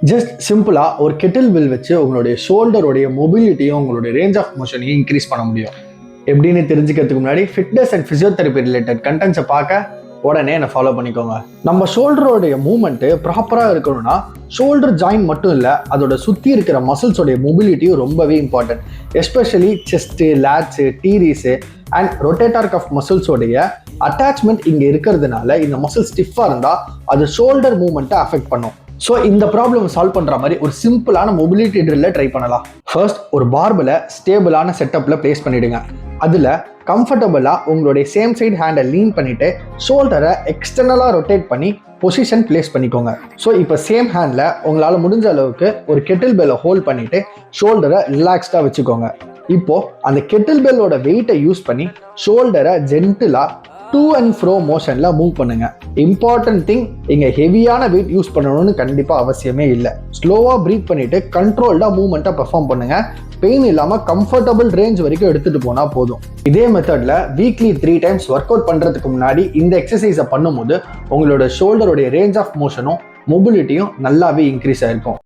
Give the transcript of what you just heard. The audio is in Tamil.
ஜஸ்ட் சிம்பிளா ஒரு கெட்டில் வில் வச்சு உங்களுடைய ஷோல்டருடைய மொபிலிட்டியும் உங்களுடைய ரேஞ்ச் ஆஃப் மோஷனையும் இன்க்ரீஸ் பண்ண முடியும். எப்படின்னு தெரிஞ்சுக்கிறதுக்கு முன்னாடி ஃபிட்னஸ் அண்ட் பிசியோதெரபி ரிலேட்டட் கண்டென்ட்ஸை பார்க்க உடனே என்னை ஃபாலோ பண்ணிக்கோங்க. நம்ம ஷோல்டரோடைய மூவ்மெண்ட்டு ப்ராப்பராக இருக்கணும்னா ஷோல்டர் ஜாயின் மட்டும் இல்லை, அதோட சுற்றி இருக்கிற மசில்ஸோடைய மொபிலிட்டியும் ரொம்பவே important. Especially chest, lats, teres and rotator cuff மசில்ஸோடைய அட்டாச்மெண்ட் இங்கே இருக்கிறதுனால இந்த மசில் ஸ்டிஃபாக இருந்தால் அது ஷோல்டர் மூவ்மெண்ட்டை அஃபெக்ட் பண்ணும். ஸோ இந்த ப்ராப்ளம் சால்வ் பண்ணுற மாதிரி ஒரு சிம்பிளான மொபிலிட்டி ட்ரில்லை ட்ரை பண்ணலாம். ஃபர்ஸ்ட், ஒரு பார்பில் ஸ்டேபிளான செட்டப்பில் பிளேஸ் பண்ணிவிடுங்க. அதில் கம்ஃபர்டபுளாக உங்களுடைய சேம் சைடு ஹேண்டை லீன் பண்ணிவிட்டு ஷோல்டரை எக்ஸ்டர்னலாக ரொட்டேட் பண்ணி பொசிஷன் பிளேஸ் பண்ணிக்கோங்க. ஸோ இப்போ சேம் ஹேண்டில் உங்களால் முடிஞ்ச அளவுக்கு ஒரு கெட்டில் பெல்லை ஹோல்ட் பண்ணிவிட்டு ஷோல்டரை ரிலாக்ஸ்டாக வச்சுக்கோங்க. இப்போது அந்த கெட்டில் பெல்லோட வெயிட்டை யூஸ் பண்ணி ஷோல்டரை ஜென்டிலாக டூ அண்ட் ஃப்ரோ மோஷன்ல மூவ் பண்ணுங்க. இம்பார்ட்டன்ட் திங், இங்க ஹெவியான வெயிட் யூஸ் பண்ணணும்னு கண்டிப்பா அவசியமே இல்லை. ஸ்லோவா பிரீத் பண்ணிட்டு கண்ட்ரோல்டா மூவ்மெண்ட்டை பெர்ஃபார்ம் பண்ணுங்க. பெயின் இல்லாம கம்ஃபர்டபுள் ரேஞ்ச் வரைக்கும் எடுத்துட்டு போனா போதும். இதே மெத்தட்ல வீக்லி 3 times ஒர்க் அவுட் பண்றதுக்கு முன்னாடி இந்த எக்ஸசைஸை பண்ணும்போது உங்களோட ஷோல்டருடைய ரேஞ்ச் ஆஃப் மோஷனும் மொபிலிட்டியும் நல்லாவே இன்க்ரீஸ் ஆயிருக்கும்.